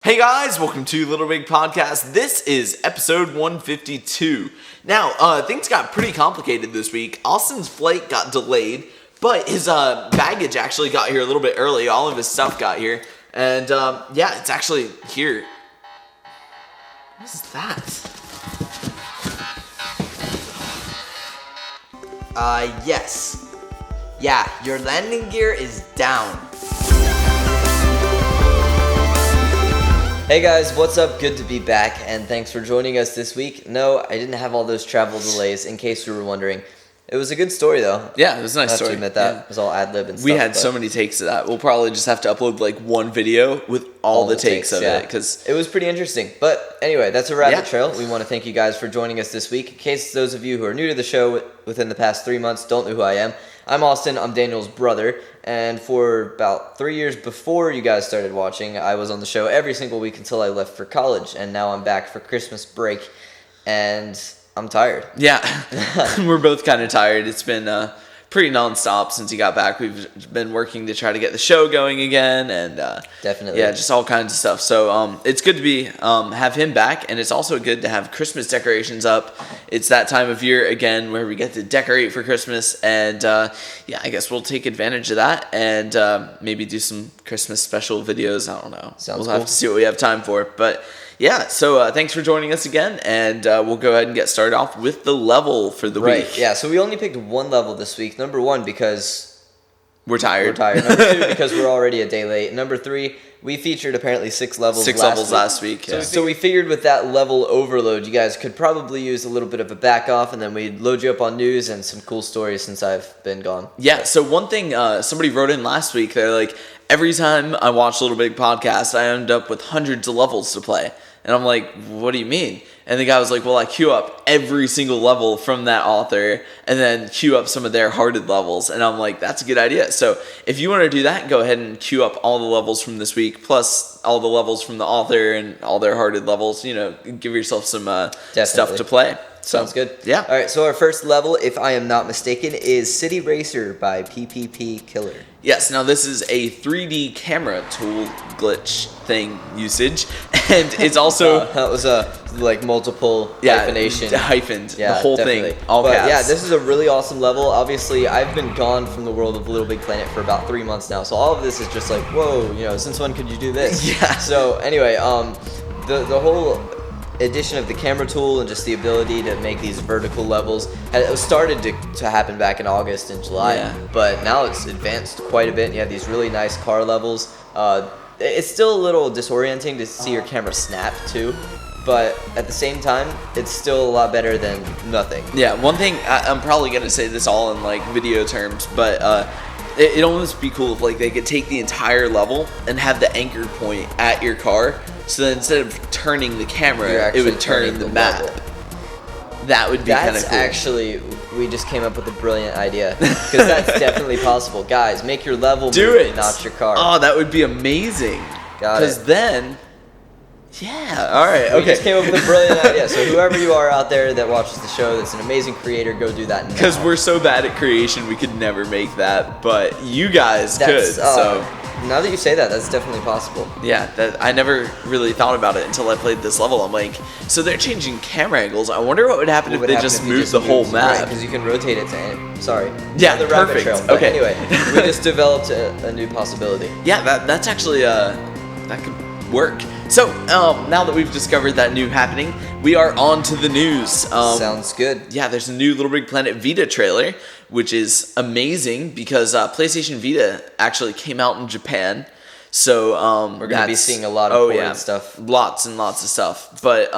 Hey guys, welcome to Little Big Podcast. This is episode 152. Now, things got pretty complicated this week. Austin's flight got delayed, but his baggage actually got here a little bit early. All of his stuff got here, and yeah, it's actually here. What is that? Yes. Yeah, your landing gear is down. Hey guys, what's up? Good to be back, and thanks for joining us this week. No, I didn't have all those travel delays, in case you were wondering. It was a good story, though. Yeah, it was a nice I have story. to admit that. It was all ad-lib and stuff. We had so many takes of that. We'll probably just have to upload like one video with all the takes of it, because it was pretty interesting. But anyway, that's a rabbit trail. We want to thank you guys for joining us this week. In case those of you who are new to the show within the past 3 months don't know who I am, I'm Austin. I'm Daniel's brother. And for about 3 years before you guys started watching, I was on the show every single week until I left for college. And now I'm back for Christmas break, and I'm tired. Yeah, we're both kind of tired. It's been pretty nonstop since he got back. We've been working to try to get the show going again, and definitely, yeah, just all kinds of stuff. So it's good to be have him back, and it's also good to have Christmas decorations up. It's that time of year again where we get to decorate for Christmas, and yeah, I guess we'll take advantage of that and maybe do some Christmas special videos. I don't know. Sounds we'll have to see what we have time for, but. Yeah, so thanks for joining us again, and we'll go ahead and get started off with the level for the week. Yeah, so we only picked one level this week. Number one, because we're tired. Number two, because we're already a day late. Number three, we featured apparently 6 levels last week. Yeah. So we figured with that level overload, you guys could probably use a little bit of a back off, and then we'd load you up on news and some cool stories since I've been gone. Yeah, so one thing somebody wrote in last week, they're like, every time I watch Little Big Podcast, I end up with hundreds of levels to play. And I'm like, what do you mean? And the guy was like, well, I queue up every single level from that author and then queue up some of their hearted levels. And I'm like, that's a good idea. So if you want to do that, go ahead and queue up all the levels from this week, plus all the levels from the author and all their hearted levels. You know, give yourself some stuff to play. Sounds good. Yeah. All right, so our first level, if I am not mistaken, is City Racer by PPP Killer. Yes, now this is a 3D camera tool glitch thing usage, and it's also... that was a, like, multiple hyphenation. Hyphened, the whole definitely. thing, all caps. Yeah, this is a really awesome level. Obviously, I've been gone from the world of LittleBigPlanet for about 3 months now, so all of this is just like, whoa, you know, since when could you do this? Yeah. So, anyway, the whole addition of the camera tool and just the ability to make these vertical levels, it started to happen back in August and July, but now it's advanced quite a bit. You have these really nice car levels. It's still a little disorienting to see your camera snap too, but at the same time, it's still a lot better than nothing. Yeah, one thing, I'm probably going to say this all in like video terms, but it'd almost be cool if like they could take the entire level and have the anchor point at your car. So then instead of turning the camera, it would turn the map. level. That would be kind of cool. Actually, we just came up with a brilliant idea, because that's definitely possible. Guys, make your level Do move it. and not your car. Oh, that would be amazing. Got it. Because then, yeah, all right, We okay. just came up with a brilliant idea. So whoever you are out there that watches the show, that's an amazing creator, go do that now. Because we're so bad at creation, we could never make that, but you guys could. So now that you say that, that's definitely possible. yeah, I never really thought about it until I played this level. I'm like, so they're changing camera angles. I wonder what would happen if they just moved the whole map. Because you can rotate it to any. Sorry. Yeah, the rabbit perfect. trail. But Okay. anyway, we just developed a new possibility. Yeah, that's actually that could work. So now that we've discovered that new happening, we are on to the news. Sounds good. Yeah, there's a new LittleBigPlanet Vita trailer, which is amazing because PlayStation Vita actually came out in Japan. So We're going to be seeing a lot of ported stuff. Lots and lots of stuff. But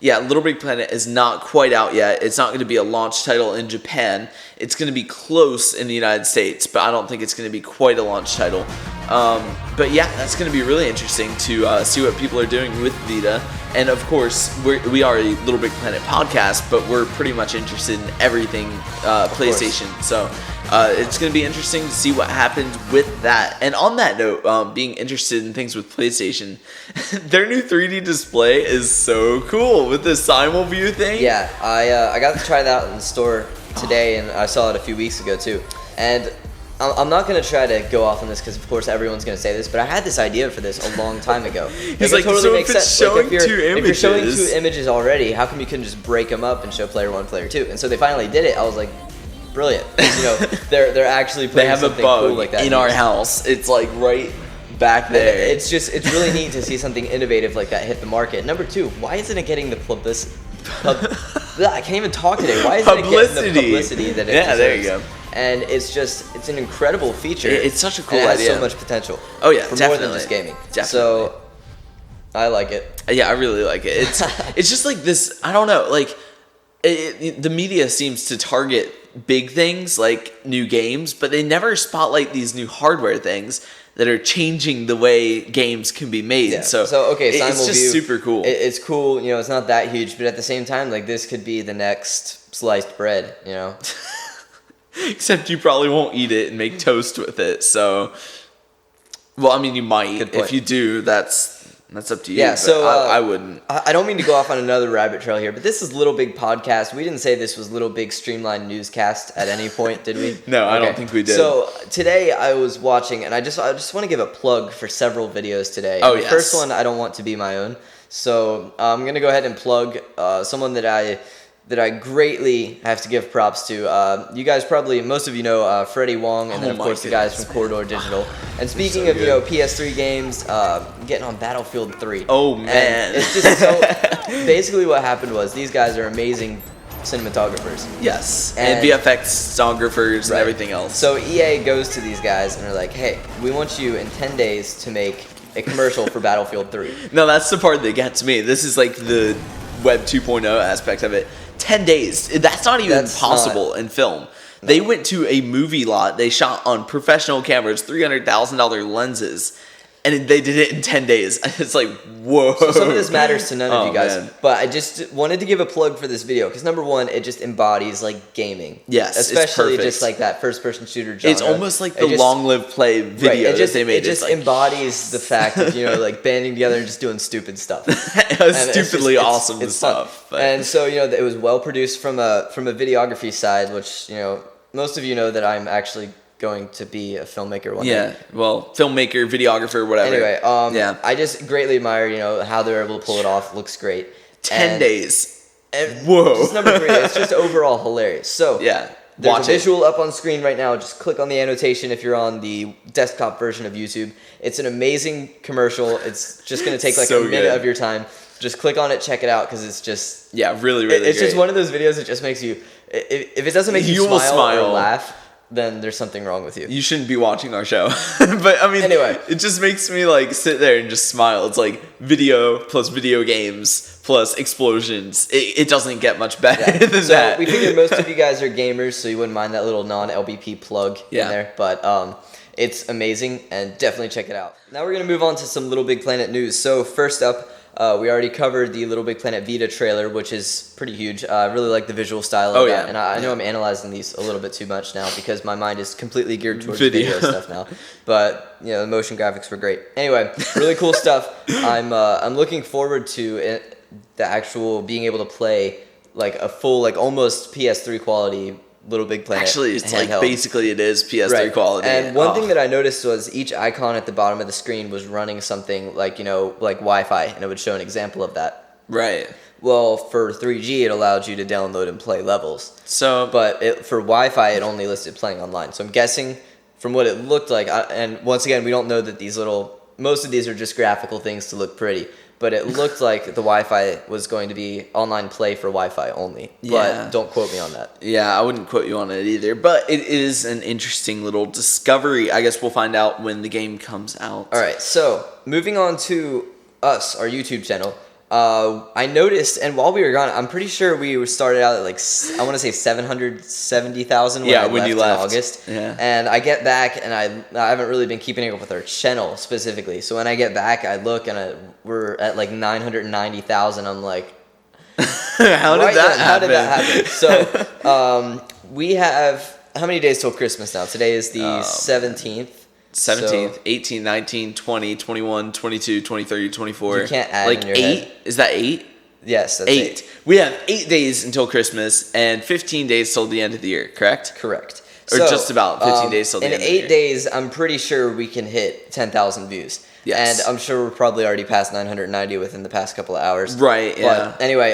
yeah, LittleBigPlanet is not quite out yet. It's not going to be a launch title in Japan. It's going to be close in the United States, but I don't think it's going to be quite a launch title. But yeah, that's going to be really interesting to see what people are doing with Vita. And of course, we are a LittleBigPlanet podcast, but we're pretty much interested in everything PlayStation. So it's going to be interesting to see what happens with that. And on that note, being interested in things with PlayStation, their new 3D display is so cool with this simul view thing. Yeah, I got to try that in the store today, and I saw it a few weeks ago too. And I'm not going to try to go off on this because, of course, everyone's going to say this, but I had this idea for this a long time ago. He's like, totally so makes if it's sense. Showing like, if you're showing 2 images already, how come you couldn't just break them up and show player 1, player 2? And so they finally did it. I was like, brilliant. You know, they're actually putting something cool like that in our house. It's like right back there. It's really neat to see something innovative like that hit the market. Number 2, why isn't it getting the publicity? I can't even talk today. Why isn't it getting the publicity that it deserves? There you go. And it's an incredible feature. It's such a cool idea. It has idea. so much potential. Oh yeah, for definitely. more than just gaming. Definitely. So I like it. Yeah, I really like it. It's just like this. I don't know. Like the media seems to target big things like new games, but they never spotlight these new hardware things that are changing the way games can be made. Yeah. So okay, it's just super cool. It's cool. You know, it's not that huge, but at the same time, like this could be the next sliced bread. You know. Except you probably won't eat it and make toast with it. So, well, I mean, you might. If you do, that's up to you. Yeah, so I wouldn't. I don't mean to go off on another rabbit trail here, but this is Little Big Podcast. We didn't say this was Little Big Streamlined Newscast at any point, did we? No, I don't think we did. So today I was watching, and I just want to give a plug for several videos today. Oh, the first one I don't want to be my own, so I'm gonna go ahead and plug someone that I greatly have to give props to. You guys probably, most of you know Freddie Wong, and then of course the guys from Corridor Digital. And speaking of PS3 games, getting on Battlefield 3. Oh man, and it's just so. Basically, what happened was these guys are amazing cinematographers. Yes, and VFX sonographers and everything else. So EA goes to these guys and they're like, "Hey, we want you in 10 days to make a commercial for Battlefield 3." No, that's the part that gets me. This is like the Web 2.0 aspect of it. 10 days. That's not even possible in film. No. They went to a movie lot. They shot on professional cameras, $300,000 lenses, and they did it in 10 days. It's like, whoa. So some of this matters to none of you guys, man. but I just wanted to give a plug for this video because number one, it just embodies like gaming. Yes, especially just like that first-person shooter genre. It's almost like the Long Live Play video that they made. It just embodies the fact of like banding together and just doing stupid stuff. Stupidly awesome stuff. And so it was well produced from a videography side, which most of you know that I'm actually going to be a filmmaker one day. Yeah, well, filmmaker, videographer, whatever. Anyway, I just greatly admire, how they're able to pull it off. Looks great. 10 days. Whoa. Just number 3. It's just overall hilarious. So, yeah, there's a visual up on screen right now. Just click on the annotation if you're on the desktop version of YouTube. It's an amazing commercial. It's just going to take like a minute of your time. Just click on it, check it out, because it's just... Yeah, really, really It's just one of those videos that just makes you... If it doesn't make you smile or laugh, then there's something wrong with you. You shouldn't be watching our show. But I mean, anyway, it just makes me like sit there and just smile. It's like video plus video games plus explosions. It doesn't get much better than that. So we figured most of you guys are gamers, so you wouldn't mind that little non-LBP plug in there. But it's amazing, and definitely check it out. Now we're going to move on to some Little Big Planet news. So first up, we already covered the Little Big Planet Vita trailer, which is pretty huge. I really like the visual style of that. And I know I'm analyzing these a little bit too much now because my mind is completely geared towards video stuff now. But, the motion graphics were great. Anyway, really cool stuff. I'm looking forward to the actual being able to play like a full, like almost PS3 quality Little Big Planet. Actually, it's handheld. like basically it is PS3 quality. And one thing that I noticed was each icon at the bottom of the screen was running something like, like Wi-Fi, and it would show an example of that. Right. Well, for 3G, it allowed you to download and play levels. But for Wi-Fi, it only listed playing online. So I'm guessing from what it looked like, and once again, we don't know that most of these are just graphical things to look pretty. But it looked like the Wi-Fi was going to be online play for Wi-Fi only. But don't quote me on that. Yeah, I wouldn't quote you on it either. But it is an interesting little discovery. I guess we'll find out when the game comes out. All right, so moving on to us, our YouTube channel. I noticed, and while we were gone, I'm pretty sure we started out at like, I want to say 770,000 when you left in August. Yeah. And I get back, and I haven't really been keeping up with our channel specifically. So when I get back, I look, and we're at like 990,000. I'm like, how did that happen? So we have, how many days till Christmas now? Today is the 17th. 17th, 18, 19, 20, 21, 22, 23, 24. You can't add like in your 8? head. Is that 8? Yes, that's 8. We have 8 days until Christmas and 15 days till the end of the year, correct? Correct. Or just about 15 days till the in end of the year. 8 days, I'm pretty sure we can hit 10,000 views. Yes. And I'm sure we're probably already past 990 within the past couple of hours. Right, yeah. But anyway,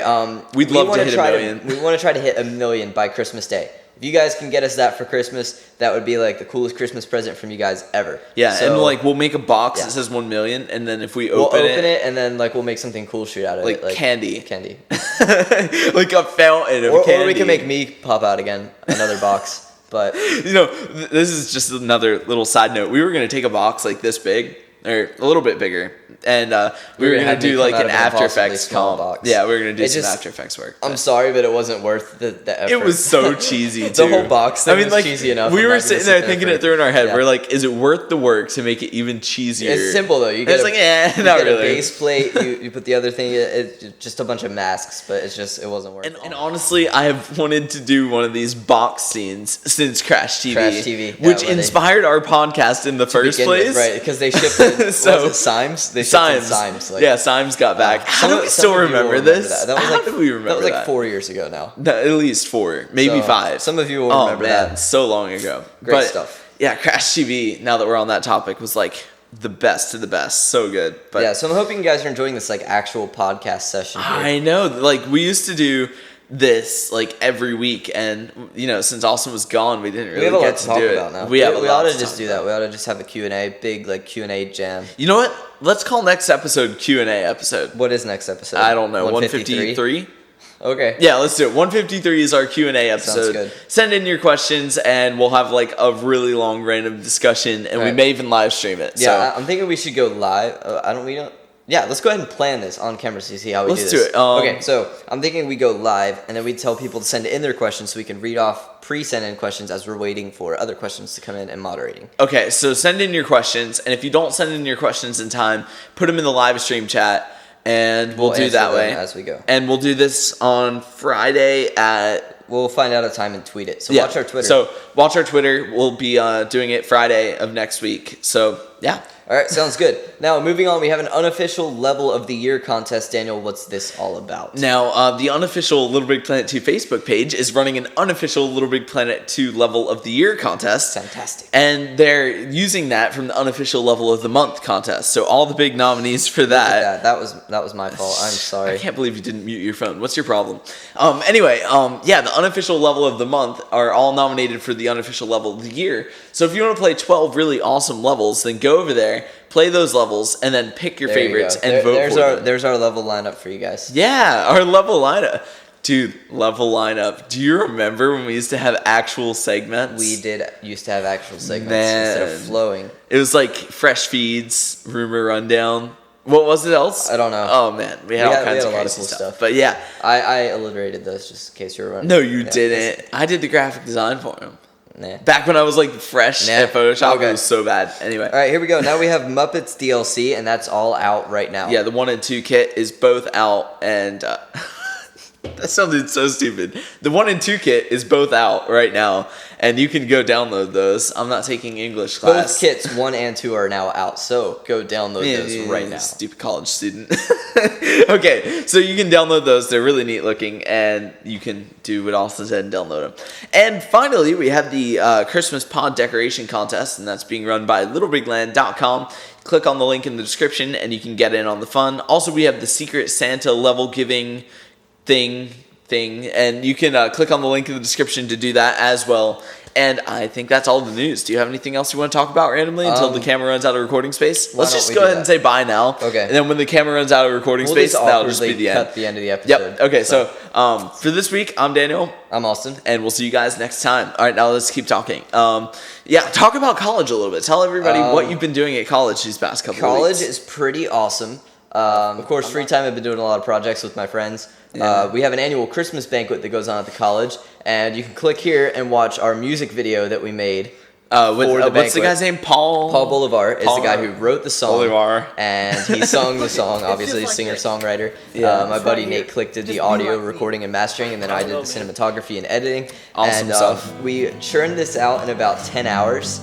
We'd love to hit 1 million. We want to try to hit 1 million by Christmas Day. If you guys can get us that for Christmas, that would be like the coolest Christmas present from you guys ever. Yeah, so, and like we'll make a box that says 1 million, and then if we'll open it, and then like we'll make something cool shoot out of it, like candy, like a fountain of candy. Or we can make me pop out again, another box. But this is just another little side note. We were gonna take a box like this big, or a little bit bigger, and we were gonna do like an After Effects comp. Box. Yeah, we were gonna do some After Effects work. I'm sorry, but it wasn't worth the effort. It was so cheesy, too. The whole box thing was cheesy enough. We were sitting there thinking it through in our head. Yeah. We're like, is it worth the work to make it even cheesier? It's simple, though. You get not really. A base plate, you put the other thing, it's just a bunch of masks, but it wasn't worth it. And honestly, I have wanted to do one of these box scenes since Crash TV. Which inspired our podcast in the first place. Right, because they shipped it. So, was it Symes? They shipped Symes. Symes got back. How do we still remember this? How do we remember that? That was like 4 years ago now. At least 4, maybe 5. Some of you will remember that. So long ago. Great stuff. Yeah, Crash TV, now that we're on that topic, was like the best of the best. So good. But yeah, so I'm hoping you guys are enjoying this like actual podcast session here. I know. Like we used to do this like every week, and since Austin was gone, we didn't really get to do it. Now. We ought to just do that. We ought to just have a Q&A, big like Q&A jam. You know what? Let's call next episode Q&A episode. What is next episode? I don't know. 153? Okay. Yeah, let's do it. 153 is our Q&A episode. Sounds good. Send in your questions, and we'll have like a really long random discussion, and we may even live stream it. Yeah, I'm thinking we should go live. Yeah, let's go ahead and plan this on camera so you see how we do this. Let's do it. Okay, so I'm thinking we go live, and then we tell people to send in their questions so we can read off pre-send in questions as we're waiting for other questions to come in and moderating. Okay, so send in your questions, and if you don't send in your questions in time, put them in the live stream chat. And we'll do that way as we go. And we'll do this on Friday at... We'll find out a time and tweet it. So watch our Twitter. So watch our Twitter. We'll be doing it Friday of next week. So, yeah. All right, sounds good. Now, moving on, we have an unofficial level of the year contest. Daniel, what's this all about? Now, the unofficial Little Big Planet 2 Facebook page is running an unofficial Little Big Planet 2 level of the year contest. Fantastic. And they're using that from the unofficial level of the month contest. So all the big nominees for that. That was my fault. I'm sorry. I can't believe you didn't mute your phone. What's your problem? Anyway, the unofficial level of the month are all nominated for the unofficial level of the year. So if you want to play 12 really awesome levels, then go over there, play those levels, and then pick your favorites and vote for them. There's our level lineup for you guys. Yeah, our level lineup. Dude, level lineup. Do you remember when we used to have actual segments? We used to have actual segments instead of flowing. It was like Fresh Feeds, Rumor Rundown. What was it else? I don't know. Oh, man. We had all kinds of crazy cool stuff. But yeah. I alliterated those just in case you were wondering. No, you didn't. I did the graphic design for him. Nah. Back when I was like fresh at Photoshop, it was so bad. Anyway. All right, here we go. Now we have Muppets DLC, and that's all out right now. Yeah, the 1 and 2 kit is both out, and that sounded so stupid. The 1 and 2 kit is both out right now, and you can go download those. I'm not taking English class. Both kits 1 and 2 are now out, so go download those right now. Stupid college student. Okay, so you can download those. They're really neat looking, and you can do what Austin said and download them. And finally, we have the Christmas pod decoration contest, and that's being run by LittleBigPlanet.com. Click on the link in the description, and you can get in on the fun. Also, we have the Secret Santa level giving thing, and you can click on the link in the description to do that as well. And I think that's all the news. Do you have anything else you want to talk about randomly until the camera runs out of recording space? Let's just go ahead and say bye now. Okay. And then when the camera runs out of recording space, that'll just be the end. Cut the end of the episode. Yep. Okay, so for this week, I'm Daniel. I'm Austin. And we'll see you guys next time. All right, now let's keep talking. Talk about college a little bit. Tell everybody what you've been doing at college these past couple of weeks. College is pretty awesome. Of course, free time, I've been doing a lot of projects with my friends. Yeah. We have an annual Christmas banquet that goes on at the college, and you can click here and watch our music video that we made for the banquet. What's the guy's name? Paul Bolivar is the guy who wrote the song. Bolivar. And he sung the song, obviously, singer-songwriter. Yeah. My buddy Nate Click did the audio recording and mastering, and then I did the cinematography and editing. Awesome stuff. We churned this out in about 10 hours.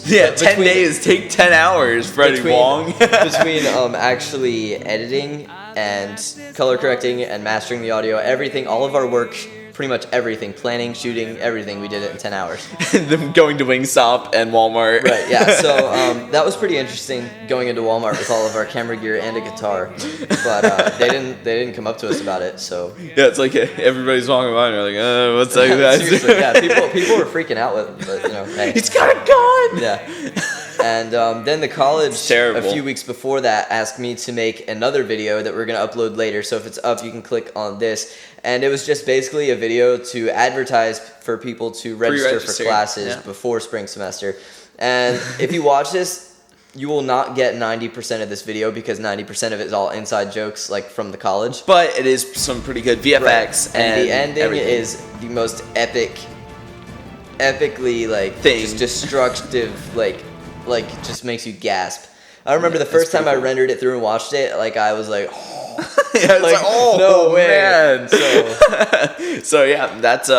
Yeah, 10 days. Take 10 hours, Freddie Wong. Between actually editing and color correcting and mastering the audio, everything, all of our work pretty much everything, planning, shooting, everything. We did it in 10 hours. Them going to Wingstop and Walmart. Right, yeah. So that was pretty interesting, going into Walmart with all of our camera gear and a guitar. But they didn't come up to us about it. So yeah, it's like everybody's walking by and you're like, what's that guy? Seriously, yeah. People were freaking out with it, but hey. He's got a gun. Yeah. And then the college a few weeks before that asked me to make another video that we're going to upload later. So if it's up, you can click on this. And it was just basically a video to advertise for people to register for classes before spring semester. And if you watch this, you will not get 90% of this video because 90% of it is all inside jokes like from the college. But it is some pretty good VFX. Right. And the ending is the most epically like just destructive like just makes you gasp. I remember the first time I rendered it through and watched it, like I was like, no way. Man. So yeah, that's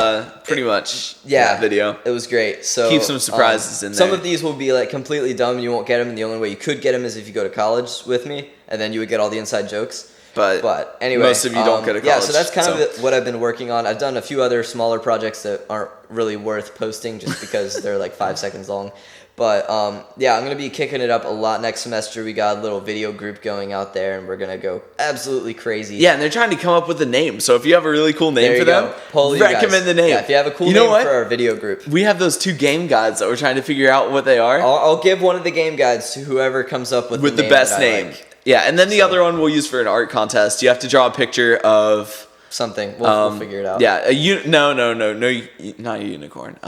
pretty much that video. It was great. So keep some surprises in there. Some of these will be like completely dumb. You won't get them, and the only way you could get them is if you go to college with me, and then you would get all the inside jokes. But anyway, most of you don't go to college. Yeah, so that's kind of what I've been working on. I've done a few other smaller projects that aren't really worth posting just because they're like 5 seconds long. But yeah, I'm going to be kicking it up a lot next semester. We got a little video group going out there, and we're going to go absolutely crazy. Yeah, and they're trying to come up with a name. So if you have a really cool name for them, recommend the name. Yeah, if you have a cool name for our video group. We have those 2 game guides that we're trying to figure out what they are. I'll give one of the game guides to whoever comes up with the best name. Like. Yeah, and then the other one we'll use for an art contest. You have to draw a picture of something. We'll figure it out. Yeah, no, not a unicorn.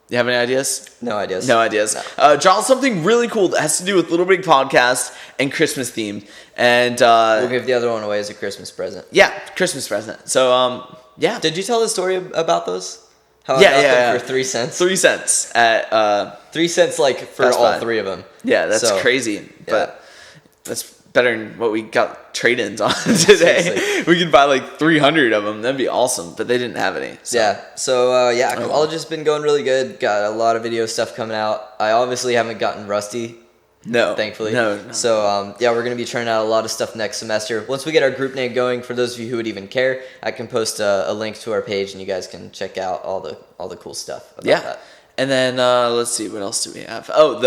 You have any ideas? No ideas. No ideas. No. Draw something really cool that has to do with Little Big Podcast and Christmas themed. And we'll give the other one away as a Christmas present. Yeah, Christmas present. So yeah. Did you tell the story about those? How I got them for 3 cents? 3 cents at 3 cents like for all 3 of them. Yeah, that's crazy. But that's better than what we got trade-ins on today. Seriously. We could buy like 300 of them. That'd be awesome. But they didn't have any. So. Yeah. So college has been going really good. Got a lot of video stuff coming out. I obviously haven't gotten rusty. No. Thankfully. No. So we're gonna be turning out a lot of stuff next semester. Once we get our group name going, for those of you who would even care, I can post a link to our page, and you guys can check out all the cool stuff about that. And then let's see, what else do we have? Oh,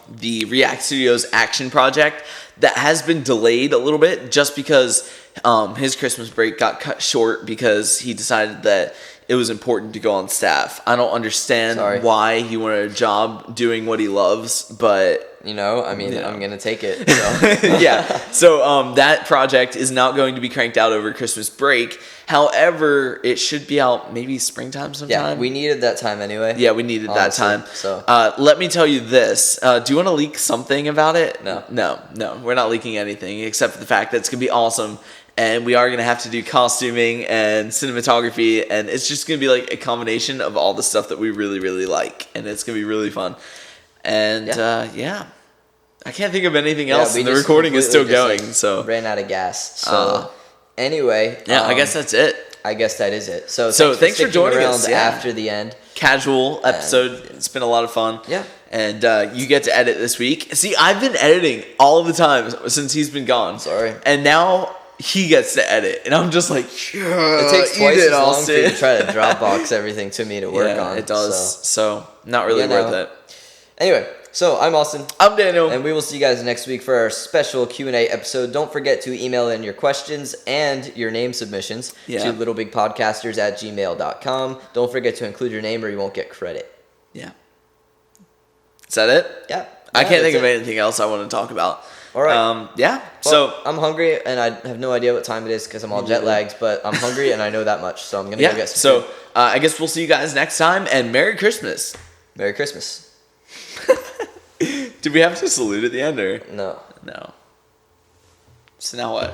the React Studios action project that has been delayed a little bit just because his Christmas break got cut short because he decided that it was important to go on staff. I don't understand why he wanted a job doing what he loves, but I'm gonna take it. So. Yeah. So that project is not going to be cranked out over Christmas break. However, it should be out maybe springtime sometime. Yeah, we needed that time anyway. Yeah, we needed that time. So let me tell you this. Do you want to leak something about it? No. No. We're not leaking anything except for the fact that it's gonna be awesome. And we are going to have to do costuming and cinematography. And it's just going to be like a combination of all the stuff that we really, really like. And it's going to be really fun. And I can't think of anything else. The recording is still going. So ran out of gas. So anyway. Yeah, I guess that's it. I guess that is it. So thanks for joining us after the end. Casual episode. It's been a lot of fun. Yeah. And you get to edit this week. See, I've been editing all the time since he's been gone. Sorry. And now he gets to edit, and I'm just like, it takes twice as long for you to try to Dropbox everything to me to work on. It does. So not really worth it. Anyway, so I'm Austin. I'm Daniel. And we will see you guys next week for our special Q&A episode. Don't forget to email in your questions and your name submissions to littlebigpodcasters@gmail.com. Don't forget to include your name or you won't get credit. Yeah. Is that it? Yeah. I can't think of anything else I want to talk about. All right. Well, so I'm hungry, and I have no idea what time it is because I'm all jet lagged, but I'm hungry, and I know that much, so I'm going to go get some food. I guess we'll see you guys next time, and Merry Christmas. Merry Christmas. Did we have to salute at the end, or? No. So now what?